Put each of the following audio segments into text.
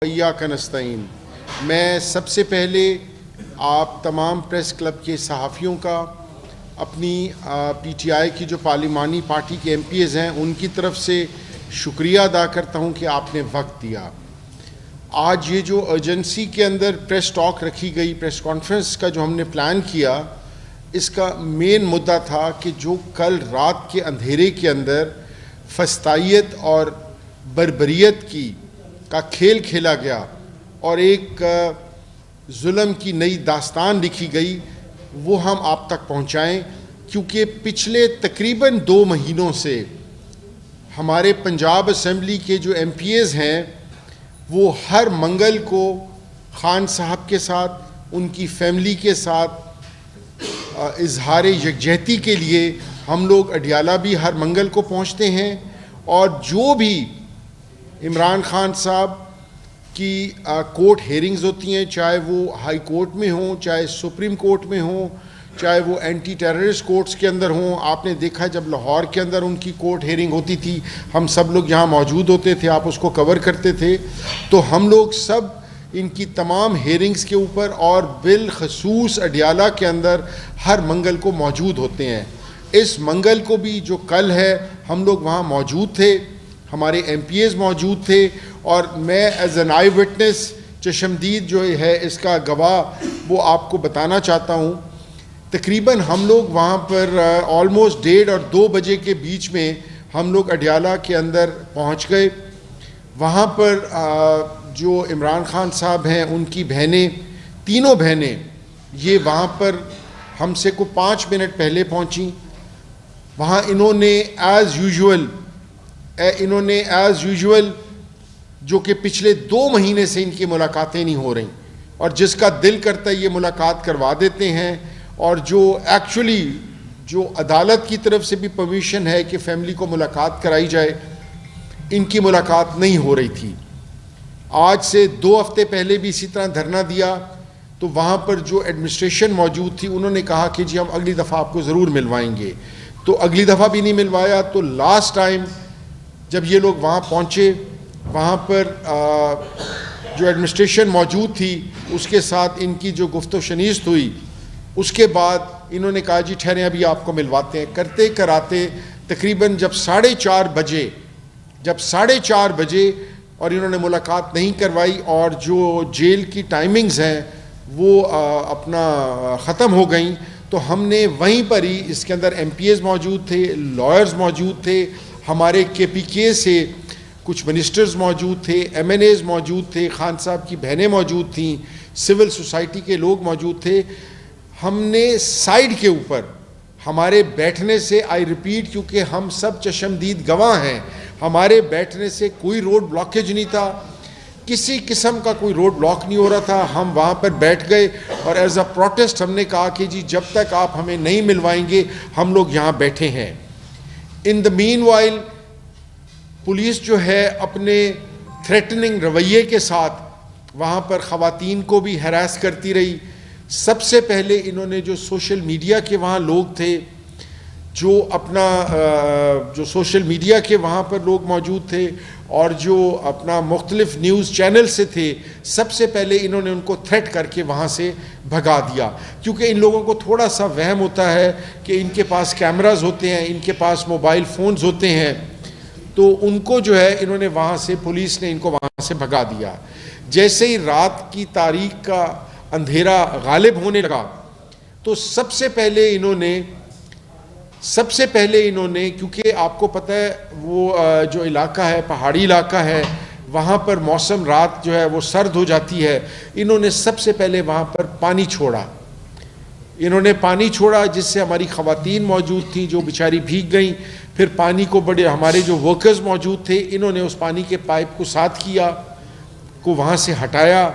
ایاک نستعین۔ میں سب سے پہلے آپ تمام پریس کلب کے صحافیوں کا اپنی پی ٹی آئی کی جو پارلیمانی پارٹی کے ایم پی ایز ہیں ان کی طرف سے شکریہ ادا کرتا ہوں کہ آپ نے وقت دیا۔ آج یہ جو ایجنسی کے اندر پریس ٹاک رکھی گئی، پریس کانفرنس کا جو ہم نے پلان کیا، اس کا مین مدعا تھا کہ جو کل رات کے اندھیرے کے اندر فسطائیت اور بربریت کا کھیل کھیلا گیا اور ایک ظلم کی نئی داستان لکھی گئی، وہ ہم آپ تک پہنچائیں، کیونکہ پچھلے تقریباً 2 مہینوں سے ہمارے پنجاب اسمبلی کے جو ایم پی ایز ہیں وہ ہر منگل کو خان صاحب کے ساتھ، ان کی فیملی کے ساتھ اظہار یکجہتی کے لیے ہم لوگ اڈیالہ بھی ہر منگل کو پہنچتے ہیں، اور جو بھی عمران خان صاحب کی کورٹ ہیئرنگز ہوتی ہیں، چاہے وہ ہائی کورٹ میں ہوں، چاہے سپریم کورٹ میں ہوں، چاہے وہ اینٹی ٹیررسٹ کورٹس کے اندر ہوں۔ آپ نے دیکھا جب لاہور کے اندر ان کی کورٹ ہیئرنگ ہوتی تھی، ہم سب لوگ یہاں موجود ہوتے تھے، آپ اس کو کور کرتے تھے، تو ہم لوگ سب ان کی تمام ہیئرنگز کے اوپر اور بالخصوص اڈیالہ کے اندر ہر منگل کو موجود ہوتے ہیں۔ اس منگل کو بھی جو کل ہے ہم لوگ وہاں موجود تھے، ہمارے ایم پی ایز موجود تھے، اور میں ایز این آئی وٹنس چشمدید جو ہے اس کا گواہ وہ آپ کو بتانا چاہتا ہوں۔ تقریباً ہم لوگ وہاں پر آلموسٹ 1:30 اور 2 بجے کے بیچ میں ہم لوگ اڈیالہ کے اندر پہنچ گئے۔ وہاں پر جو عمران خان صاحب ہیں ان کی بہنیں، تینوں بہنیں، یہ وہاں پر ہم سے کو 5 منٹ پہلے پہنچیں۔ وہاں انہوں نے ایز یوزول جو کہ پچھلے 2 مہینے سے ان کی ملاقاتیں نہیں ہو رہی، اور جس کا دل کرتا ہے یہ ملاقات کروا دیتے ہیں، اور جو ایکچولی جو عدالت کی طرف سے بھی پرمیشن ہے کہ فیملی کو ملاقات کرائی جائے، ان کی ملاقات نہیں ہو رہی تھی۔ آج سے 2 ہفتے پہلے بھی اسی طرح دھرنا دیا، تو وہاں پر جو ایڈمنسٹریشن موجود تھی انہوں نے کہا کہ جی ہم اگلی دفعہ آپ کو ضرور ملوائیں گے، تو اگلی دفعہ بھی نہیں ملوایا۔ تو لاسٹ ٹائم جب یہ لوگ وہاں پہنچے، وہاں پر جو ایڈمنسٹریشن موجود تھی اس کے ساتھ ان کی جو گفت و شنیست ہوئی، اس کے بعد انہوں نے کہا جی ٹھہریں ابھی آپ کو ملواتے ہیں۔ کرتے کراتے تقریباً جب 4:30 بجے اور انہوں نے ملاقات نہیں کروائی، اور جو جیل کی ٹائمنگز ہیں وہ اپنا ختم ہو گئیں، تو ہم نے وہیں پر ہی اس کے اندر ایم پی ایز موجود تھے، لائرز موجود تھے، ہمارے کے پی کے سے کچھ منسٹرز موجود تھے، ایم این ایز موجود تھے، خان صاحب کی بہنیں موجود تھیں، سول سوسائٹی کے لوگ موجود تھے۔ ہم نے سائیڈ کے اوپر ہمارے بیٹھنے سے، آئی ریپیٹ، کیونکہ ہم سب چشمدید گواہ ہیں، ہمارے بیٹھنے سے کوئی روڈ بلاکیج نہیں تھا، کسی قسم کا کوئی روڈ بلاک نہیں ہو رہا تھا۔ ہم وہاں پر بیٹھ گئے اور ایز اے پروٹیسٹ ہم نے کہا کہ جی جب تک آپ ہمیں نہیں ملوائیں گے ہم لوگ یہاں بیٹھے ہیں۔ ان دا مین وائل پولیس جو ہے اپنے تھریٹننگ رویے کے ساتھ وہاں پر خواتین کو بھی ہراس کرتی رہی۔ سب سے پہلے انہوں نے جو سوشل میڈیا کے وہاں لوگ تھے، جو سوشل میڈیا کے وہاں پر لوگ موجود تھے اور جو اپنا مختلف نیوز چینل سے تھے، سب سے پہلے انہوں نے ان کو تھریٹ کر کے وہاں سے بھگا دیا، کیونکہ ان لوگوں کو تھوڑا سا وہم ہوتا ہے کہ ان کے پاس کیمراز ہوتے ہیں، ان کے پاس موبائل فونز ہوتے ہیں، تو ان کو جو ہے انہوں نے وہاں سے، پولیس نے ان کو وہاں سے بھگا دیا۔ جیسے ہی رات کی تاریک کا اندھیرا غالب ہونے لگا، تو سب سے پہلے انہوں نے کیونکہ آپ کو پتہ ہے وہ جو علاقہ ہے پہاڑی علاقہ ہے، وہاں پر موسم رات جو ہے وہ سرد ہو جاتی ہے، انہوں نے سب سے پہلے وہاں پر پانی چھوڑا، جس سے ہماری خواتین موجود تھیں جو بیچاری بھیگ گئیں۔ پھر پانی کو ہمارے جو ورکرز موجود تھے انہوں نے اس پانی کے پائپ کو ساتھ کیا، کو وہاں سے ہٹایا۔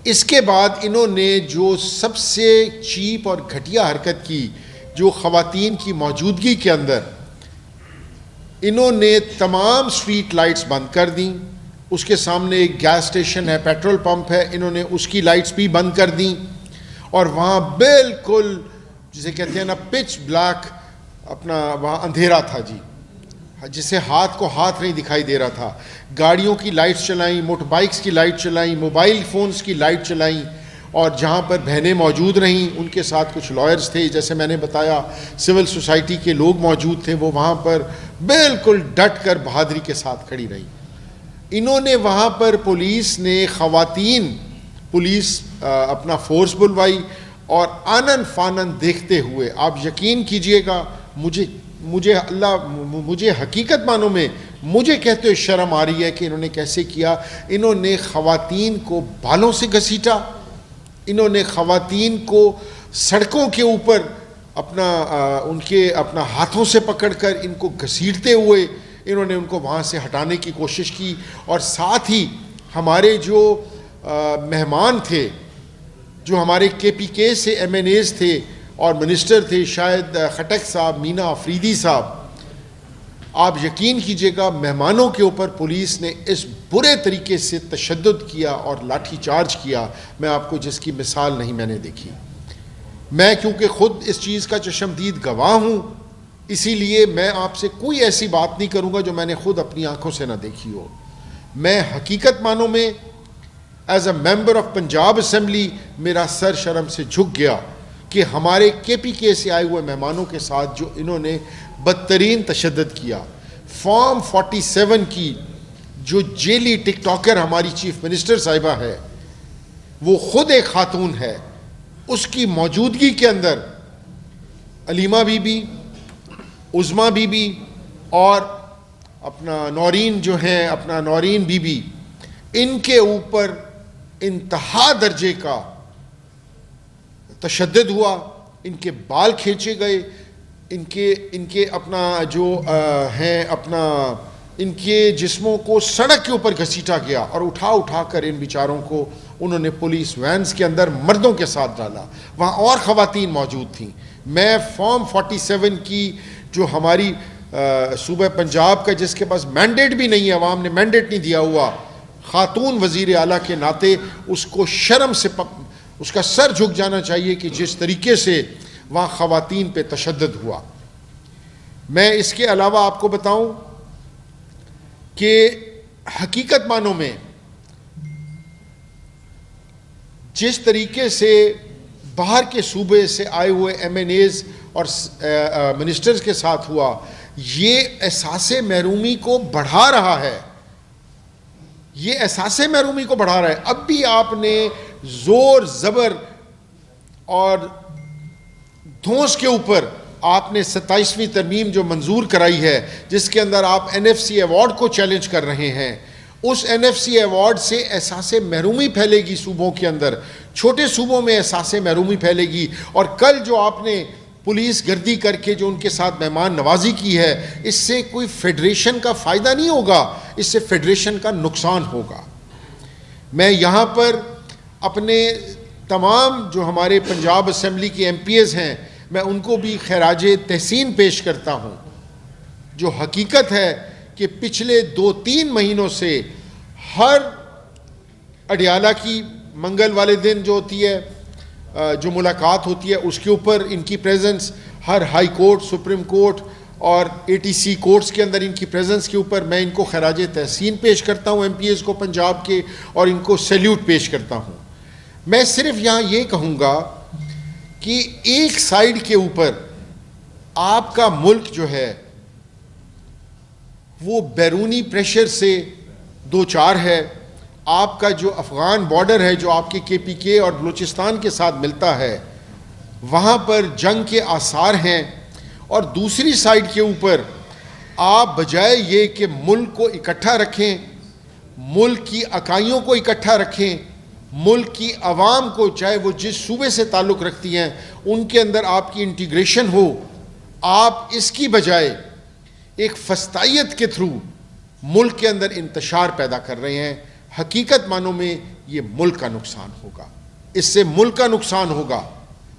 اس کے بعد انہوں نے جو سب سے چیپ اور گھٹیا حرکت کی، جو خواتین کی موجودگی کے اندر، انہوں نے تمام سٹریٹ لائٹس بند کر دیں۔ اس کے سامنے ایک گیس اسٹیشن ہے، پیٹرول پمپ ہے، انہوں نے اس کی لائٹس بھی بند کر دیں، اور وہاں بالکل جسے کہتے ہیں نا پچ بلیک، اپنا وہاں اندھیرا تھا جی۔ جسے ہاتھ کو ہاتھ نہیں دکھائی دے رہا تھا، گاڑیوں کی لائٹس چلائیں، موٹر بائکس کی لائٹ چلائیں، موبائل فونز کی لائٹ چلائیں، اور جہاں پر بہنیں موجود رہیں ان کے ساتھ کچھ لائرز تھے، جیسے میں نے بتایا سول سوسائٹی کے لوگ موجود تھے، وہ وہاں پر بالکل ڈٹ کر بہادری کے ساتھ کھڑی رہیں۔ انہوں نے وہاں پر پولیس نے پولیس اپنا فورس بلوائی، اور آنن فانن دیکھتے ہوئے آپ یقین کیجئے گا، مجھے حقیقت معنوں میں مجھے کہتے ہوئے شرم آ رہی ہے کہ انہوں نے کیسے کیا۔ انہوں نے خواتین کو بالوں سے گھسیٹا، انہوں نے خواتین کو سڑکوں کے اوپر اپنا ہاتھوں سے پکڑ کر ان کو گھسیٹتے ہوئے انہوں نے ان کو وہاں سے ہٹانے کی کوشش کی، اور ساتھ ہی ہمارے جو مہمان تھے، جو ہمارے کے پی کے سے ایم این ایز تھے اور منسٹر تھے، شاید خٹک صاحب، مینا آفریدی صاحب، آپ یقین کیجئے گا مہمانوں کے اوپر پولیس نے اس برے طریقے سے تشدد کیا اور لاٹھی چارج کیا، میں آپ کو جس کی مثال نہیں میں نے دیکھی۔ میں کیونکہ خود اس چیز کا چشمدید گواہ ہوں، اسی لیے میں آپ سے کوئی ایسی بات نہیں کروں گا جو میں نے خود اپنی آنکھوں سے نہ دیکھی ہو۔ میں حقیقت معنوں میں as a member of Punjab assembly میرا سر شرم سے جھک گیا کہ ہمارے کے پی کے سے آئے ہوئے مہمانوں کے ساتھ جو انہوں نے بدترین تشدد کیا۔ فارم 47 کی جو جیلی ٹک ٹاکر ہماری چیف منسٹر صاحبہ ہے، وہ خود ایک خاتون ہے، اس کی موجودگی کے اندر Alima be be, Uzma be be اور اپنا نورین بی بی، ان کے اوپر انتہا درجے کا تشدد ہوا، ان کے بال کھینچے گئے، ان کے اپنا جو ہیں اپنا ان کے جسموں کو سڑک کے اوپر گھسیٹا گیا، اور اٹھا کر ان بیچاروں کو انہوں نے پولیس وینز کے اندر مردوں کے ساتھ ڈالا۔ وہاں اور خواتین موجود تھیں۔ میں فارم 47 کی جو ہماری صوبہ پنجاب کا، جس کے پاس مینڈیٹ بھی نہیں ہے، عوام نے مینڈیٹ نہیں دیا ہوا، خاتون وزیر اعلیٰ کے ناطے اس کو شرم سے اس کا سر جھک جانا چاہیے کہ جس طریقے سے وہاں خواتین پہ تشدد ہوا۔ میں اس کے علاوہ آپ کو بتاؤں کہ حقیقت معنوں میں جس طریقے سے باہر کے صوبے سے آئے ہوئے ایم این ایز اور منسٹرز کے ساتھ ہوا، یہ احساس محرومی کو بڑھا رہا ہے، یہ احساس محرومی کو بڑھا رہا ہے۔ اب بھی آپ نے زور زبر اور دھونس کے اوپر آپ نے 27ویں ترمیم جو منظور کرائی ہے، جس کے اندر آپ این ایف سی ایوارڈ کو چیلنج کر رہے ہیں، اس این ایف سی ایوارڈ سے احساس محرومی پھیلے گی صوبوں کے اندر، چھوٹے صوبوں میں احساس محرومی پھیلے گی، اور کل جو آپ نے پولیس گردی کر کے جو ان کے ساتھ مہمان نوازی کی ہے، اس سے کوئی فیڈریشن کا فائدہ نہیں ہوگا، اس سے فیڈریشن کا نقصان ہوگا۔ میں یہاں پر اپنے تمام جو ہمارے پنجاب اسمبلی کے ایم پی ایز ہیں، میں ان کو بھی خراج تحسین پیش کرتا ہوں۔ جو حقیقت ہے کہ پچھلے 2-3 مہینوں سے ہر اڈیالہ کی منگل والے دن جو ہوتی ہے، جو ملاقات ہوتی ہے، اس کے اوپر ان کی پریزنس، ہر ہائی کورٹ، سپریم کورٹ اور اے ٹی سی کورٹس کے اندر ان کی پریزنس کے اوپر میں ان کو خراج تحسین پیش کرتا ہوں، ایم پی ایز کو پنجاب کے، اور ان کو سیلیوٹ پیش کرتا ہوں۔ میں صرف یہاں یہ کہوں گا کہ ایک سائیڈ کے اوپر آپ کا ملک جو ہے وہ بیرونی پریشر سے دوچار ہے، آپ کا جو افغان بارڈر ہے جو آپ کے پی کے اور بلوچستان کے ساتھ ملتا ہے، وہاں پر جنگ کے آثار ہیں، اور دوسری سائیڈ کے اوپر آپ بجائے یہ کہ ملک کو اکٹھا رکھیں، ملک کی اکائیوں کو اکٹھا رکھیں، ملک کی عوام کو، چاہے وہ جس صوبے سے تعلق رکھتی ہیں، ان کے اندر آپ کی انٹیگریشن ہو، آپ اس کی بجائے ایک فسطائیت کے تھرو ملک کے اندر انتشار پیدا کر رہے ہیں۔ حقیقت معنوں میں یہ ملک کا نقصان ہوگا، اس سے ملک کا نقصان ہوگا۔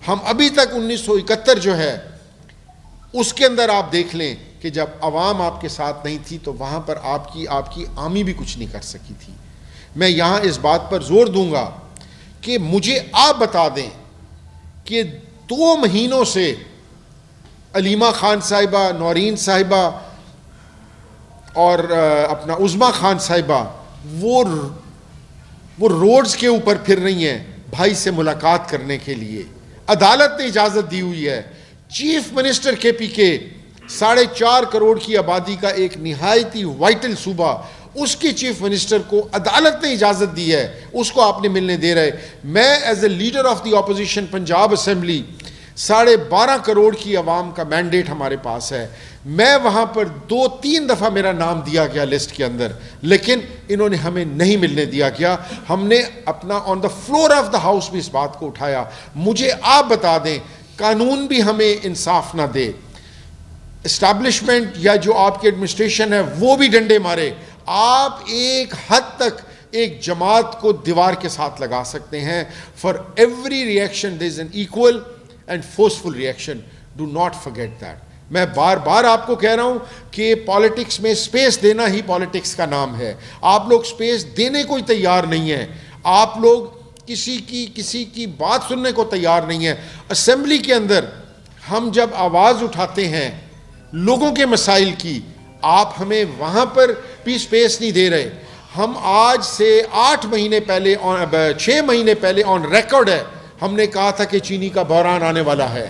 ہم ابھی تک 1971 جو ہے اس کے اندر آپ دیکھ لیں کہ جب عوام آپ کے ساتھ نہیں تھی تو وہاں پر آپ کی آرمی بھی کچھ نہیں کر سکی تھی۔ میں یہاں اس بات پر زور دوں گا کہ مجھے آپ بتا دیں کہ 2 مہینوں سے علیمہ خان صاحبہ، نورین صاحبہ اور اپنا عظما خان صاحبہ وہ روڈز کے اوپر پھر رہی ہیں بھائی سے ملاقات کرنے کے لیے. عدالت نے اجازت دی ہوئی ہے. چیف منسٹر کے پی کے 4.5 کروڑ کی آبادی کا ایک نہایتی وائٹل صوبہ, اس کی چیف منسٹر کو عدالت نے اجازت دی ہے, اس کو آپ نے ملنے دے رہے. میں as a leader of the opposition Punjab assembly 12.5 crore کی عوام کا مینڈیٹ ہمارے پاس ہے. میں وہاں پر 2-3 دفعہ میرا نام دیا گیا لسٹ کے اندر, لیکن انہوں نے ہمیں نہیں ملنے دیا گیا. ہم نے اپنا on the floor of the house بھی اس بات کو اٹھایا. مجھے آپ بتا دیں, قانون بھی ہمیں انصاف نہ دے, اسٹیبلشمنٹ یا جو آپ کی ایڈمنسٹریشن ہے وہ بھی ڈنڈے مارے, آپ ایک حد تک ایک جماعت کو دیوار کے ساتھ لگا سکتے ہیں. For every reaction there is an equal and forceful reaction. Do not forget that. میں بار بار آپ کو کہہ رہا ہوں کہ پالیٹکس میں سپیس دینا ہی پالیٹکس کا نام ہے. آپ لوگ سپیس دینے کو ہی تیار نہیں ہیں. آپ لوگ کسی کی بات سننے کو تیار نہیں ہیں. اسمبلی کے اندر ہم جب آواز اٹھاتے ہیں لوگوں کے مسائل کی, آپ ہمیں وہاں پر بھی سپیس نہیں دے رہے. ہم آج سے 6 مہینے پہلے آن ریکارڈ ہے, ہم نے کہا تھا کہ چینی کا بحران آنے والا ہے.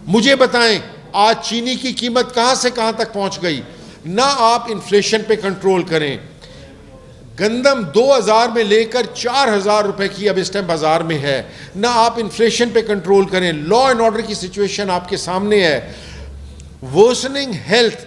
مجھے بتائیں آج چینی کی قیمت کہاں سے کہاں تک پہنچ گئی. نہ آپ انفلیشن پہ کنٹرول کریں. گندم 2000 میں لے کر 4000 روپے کی اب اس ٹائم بازار میں ہے. نہ آپ انفلیشن پہ کنٹرول کریں. لا اینڈ آرڈر کی سچویشن آپ کے سامنے ہے. ورسننگ ہیلتھ,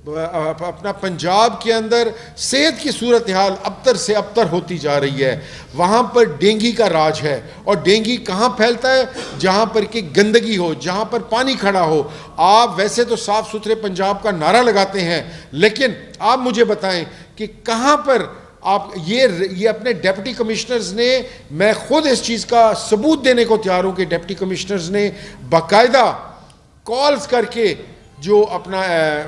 اپنا پنجاب کے اندر صحت کی صورتحال ابتر سے ابتر ہوتی جا رہی ہے. وہاں پر ڈینگی کا راج ہے, اور ڈینگی کہاں پھیلتا ہے؟ جہاں پر کہ گندگی ہو, جہاں پر پانی کھڑا ہو. آپ ویسے تو صاف ستھرے پنجاب کا نعرہ لگاتے ہیں, لیکن آپ مجھے بتائیں کہ کہاں پر آپ یہ اپنے ڈیپٹی کمشنرز نے, میں خود اس چیز کا ثبوت دینے کو تیار ہوں کہ ڈیپٹی کمشنرز نے باقاعدہ کالز کر کے جو اپنا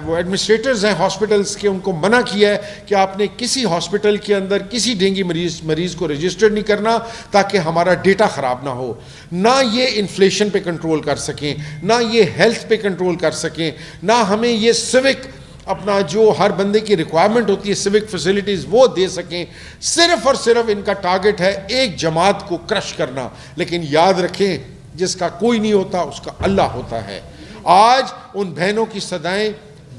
وہ ایڈمنسٹریٹرز ہیں ہاسپٹلز کے, ان کو منع کیا ہے کہ آپ نے کسی ہاسپٹل کے اندر کسی ڈینگی مریض کو رجسٹر نہیں کرنا تاکہ ہمارا ڈیٹا خراب نہ ہو. نہ یہ انفلیشن پہ کنٹرول کر سکیں, نہ یہ ہیلتھ پہ کنٹرول کر سکیں, نہ ہمیں یہ سوک اپنا جو ہر بندے کی ریکوائرمنٹ ہوتی ہے سوک فیسلٹیز وہ دے سکیں. صرف اور صرف ان کا ٹارگٹ ہے ایک جماعت کو کرش کرنا. لیکن یاد رکھیں, جس کا کوئی نہیں ہوتا اس کا اللہ ہوتا ہے. آج ان بہنوں کی صدائیں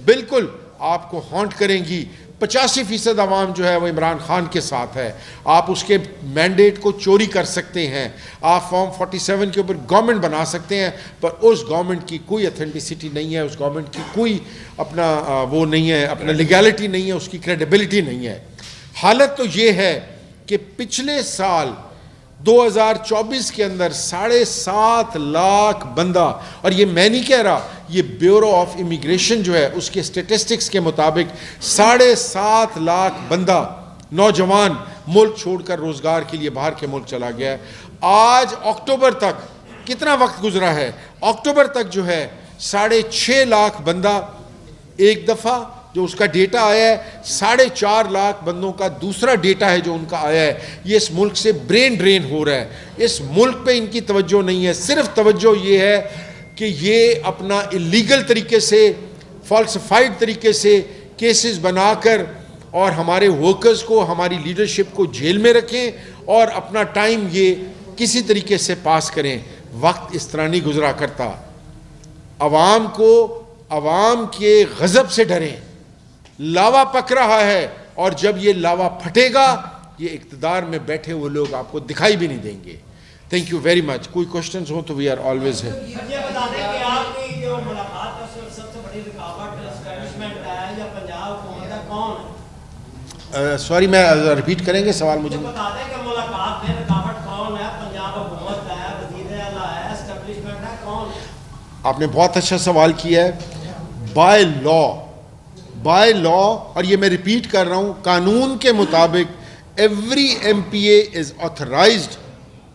بالکل آپ کو ہانٹ کریں گی. 85% عوام جو ہے وہ عمران خان کے ساتھ ہے. آپ اس کے مینڈیٹ کو چوری کر سکتے ہیں, آپ فارم 47 کے اوپر گورنمنٹ بنا سکتے ہیں, پر اس گورنمنٹ کی کوئی اتھینٹسٹی نہیں ہے, اس گورنمنٹ کی کوئی اپنا وہ نہیں ہے, اپنا لیگیلٹی نہیں ہے, اس کی کریڈیبلٹی نہیں ہے. حالت تو یہ ہے کہ پچھلے سال 2024 کے اندر 7.5 لاکھ بندہ, اور یہ میں نہیں کہہ رہا, یہ بیورو آف امیگریشن جو ہے اس کے سٹیٹسٹکس کے مطابق 7.5 لاکھ بندہ نوجوان ملک چھوڑ کر روزگار کے لیے باہر کے ملک چلا گیا ہے. آج اکتوبر تک کتنا وقت گزرا ہے, اکتوبر تک جو ہے 6.5 لاکھ بندہ ایک دفعہ جو اس کا ڈیٹا آیا ہے, 4.5 لاکھ بندوں کا دوسرا ڈیٹا ہے جو ان کا آیا ہے. یہ اس ملک سے برین ڈرین ہو رہا ہے. اس ملک پہ ان کی توجہ نہیں ہے, صرف توجہ یہ ہے کہ یہ اپنا اللیگل طریقے سے, فالسیفائڈ طریقے سے کیسز بنا کر اور ہمارے ورکرز کو, ہماری لیڈرشپ کو جیل میں رکھیں اور اپنا ٹائم یہ کسی طریقے سے پاس کریں. وقت اس طرح نہیں گزرا کرتا. عوام کے غضب سے ڈریں. لاوا پک رہا ہے, اور جب یہ لاوا پھٹے گا یہ اقتدار میں بیٹھے ہوئے لوگ آپ کو دکھائی بھی نہیں دیں گے. Thank you very much. کوئی کوشچنز ہو تو وی آر آلویز ہے. یہ بتا دیں کہ آپ کی جو ملاقات کا سب سے بڑی رکاوٹ اسٹیبلشمنٹ ہے یا پنجاب حکومت ہے, کون ہے؟ سوری, میں ریپیٹ کریں گے سوال مجھے. بتا دیں کہ ملاقات میں رکاوٹ کون ہے, پنجاب حکومت ہے, وزیر اعلیٰ ہے, اسٹیبلشمنٹ ہے, کون ہے؟ آپ نے بہت اچھا سوال کیا ہے. بائی لا, اور یہ میں ریپیٹ کر رہا ہوں, قانون کے مطابق every M P A is authorized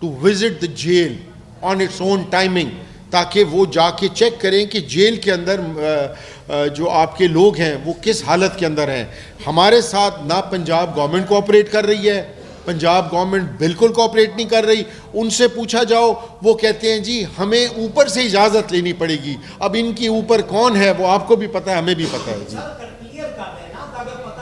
to visit the jail on its own timing, تاکہ وہ جا کے چیک کریں کہ جیل کے اندر جو آپ کے لوگ ہیں وہ کس حالت کے اندر ہیں. ہمارے ساتھ نہ پنجاب گورنمنٹ کوآپریٹ کر رہی ہے, پنجاب گورنمنٹ بالکل کوآپریٹ نہیں کر رہی. ان سے پوچھا جاؤ وہ کہتے ہیں جی ہمیں اوپر سے اجازت لینی پڑے گی. اب ان کی اوپر کون ہے وہ آپ کو بھی پتہ ہے, ہمیں بھی پتہ ہے. جی کلیئر کر دیں نا تاکہ پتہ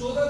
14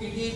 PTI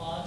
5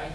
IG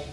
IG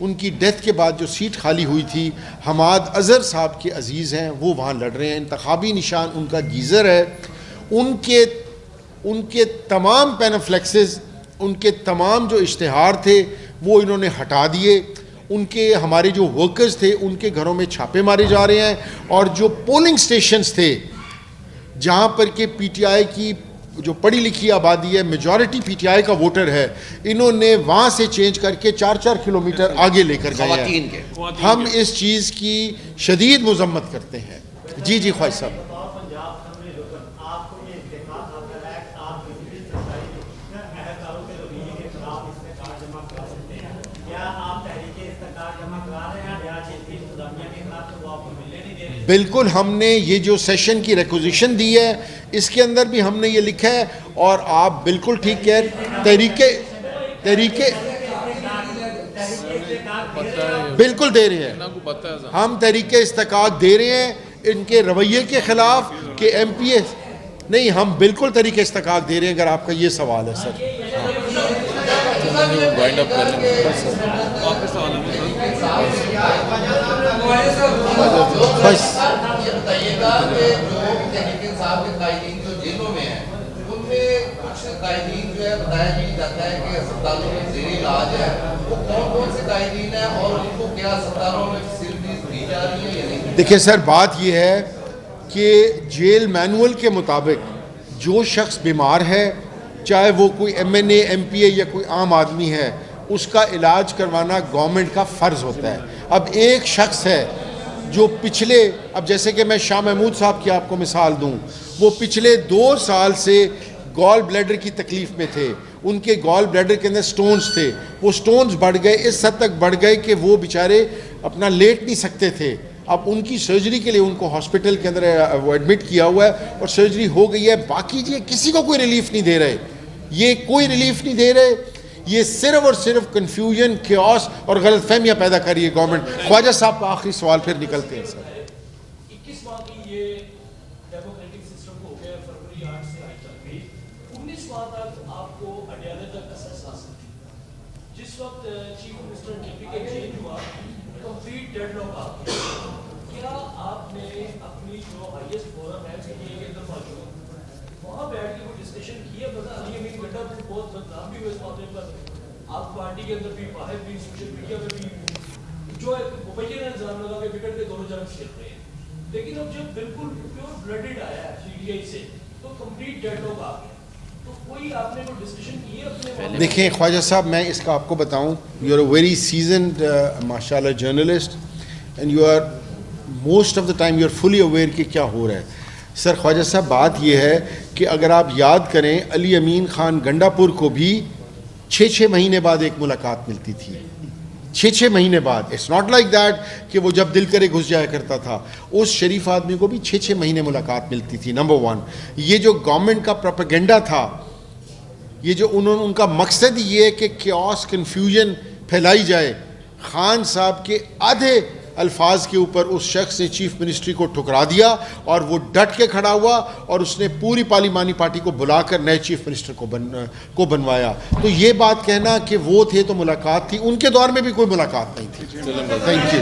ان کی ڈیتھ کے بعد جو سیٹ خالی ہوئی تھی، حماد اظہر صاحب کے عزیز ہیں، وہ وہاں لڑ رہے ہیں، انتخابی نشان ان کا گیزر ہے. ان کے تمام پینفلیکسز، ان کے تمام جو اشتہار تھے وہ انہوں نے ہٹا دیے. ان کے ہمارے جو ورکرز تھے ان کے گھروں میں چھاپے مارے جا رہے ہیں، اور جو پولنگ سٹیشنز تھے جہاں پر کہ پی ٹی آئی کی جو پڑھی لکھی آبادی ہے، میجورٹی پی ٹی آئی کا ووٹر ہے، انہوں نے وہاں سے چینج کر کے 4-4 کلومیٹر آگے لے کر گئے ہیں. ہم اس چیز کی شدید مذمت کرتے ہیں. جی جی خواجہ صاحب. بالکل، ہم نے یہ جو سیشن کی ریکوزیشن دی ہے اس کے اندر بھی ہم نے یہ لکھا ہے، اور آپ بالکل ٹھیک کہہ تحریک بالکل دے رہے ہیں. ہم تحریک استحقاق دے رہے ہیں ان کے رویے کے خلاف کہ ایم پی اے نہیں، ہم بالکل تحریک استحقاق دے رہے ہیں اگر آپ کا یہ سوال ہے سر. بس دیکھیں سر، بات یہ ہے کہ جیل مینول کے مطابق جو شخص بیمار ہے، چاہے وہ کوئی ایم این اے، ایم پی اے یا کوئی عام آدمی ہے، اس کا علاج کروانا گورنمنٹ کا فرض ہوتا ہے. اب ایک شخص ہے جو اب جیسے کہ میں شاہ محمود صاحب کی آپ کو مثال دوں، وہ پچھلے 2 سال سے گال بلیڈر کی تکلیف میں تھے، ان کے گال بلیڈر کے اندر سٹونز تھے، وہ سٹونز بڑھ گئے، اس حد تک بڑھ گئے کہ وہ بیچارے اپنا لیٹ نہیں سکتے تھے. اب ان کی سرجری کے لیے ان کو ہاسپٹل کے اندر وہ ایڈمٹ کیا ہوا ہے اور سرجری ہو گئی ہے. باقی یہ کسی کو کوئی ریلیف نہیں دے رہے، یہ کوئی ریلیف نہیں دے رہے. یہ صرف اور صرف کنفیوژن، کیوس اور غلط فہمیاں پیدا کر رہی ہے گورنمنٹ. خواجہ صاحب کا آخری سوال پھر نکلتے ہیں سر. 21 ماہ کی یہ ڈیموکریٹک سسٹم کو ہو گیا، فروری 8 سے آج تک بھی 19 ماہ تک آپ کو اڈیالے تک اثر آ سکتی. جس وقت چیف منسٹر کے پی کے چینج ہوا، کمپلیٹ ڈیڈ لاک آ گیا. کیا آپ نے اپنی جو ہائیسٹ فورم ہے پی ٹی آئی کے اندر موجود وہاں بیٹھ کے کوئی ڈسکشن کی ہے؟ پتہ علی امین گڈھا بہت بدنام بھی ہوئے اس معاملے پر، آپ پارٹی کے اندر بھی، باہر بھی، سوشل میڈیا پہ بھی جو مبینہ الزام لگا کہ وکٹ کے دونوں جانب کھیل رہے ہیں. لیکن اب جب بالکل پیور بلڈڈ آیا ہے سی ڈی آئی سے تو کمپلیٹ ڈیڈ لاک آ گیا. تو کوئی آپ نے کوئی ڈسکشن کی ہے اپنے؟ دیکھیں خواجہ صاحب، میں اس کا آپ کو بتاؤں، you are a very seasoned ماشاء اللہ journalist, and you are most of the time you are fully aware کہ کیا ہو رہا ہے. سر خواجہ صاحب، بات یہ ہے کہ اگر آپ یاد کریں، علی امین خان گنڈا پور کو بھی 6 مہینے بعد ایک ملاقات ملتی تھی. 6 مہینے بعد. اٹس ناٹ لائک دیٹ کہ وہ جب دل کرے گھس جایا کرتا تھا. اس شریف آدمی کو بھی 6 مہینے ملاقات ملتی تھی. نمبر 1، یہ جو گورنمنٹ کا پروپیگنڈا تھا، یہ جو ان کا مقصد یہ ہے کہ کیوس، کنفیوژن پھیلائی جائے. خان صاحب کے آدھے الفاظ کے اوپر اس شخص نے چیف منسٹری کو ٹھکرا دیا اور وہ ڈٹ کے کھڑا ہوا اور اس نے پوری پارلیمانی پارٹی کو بلا کر نئے چیف منسٹر کو بنوایا. تو یہ بات کہنا کہ وہ تھے تو ملاقات تھی، ان کے دور میں بھی کوئی ملاقات نہیں تھی. Thank you.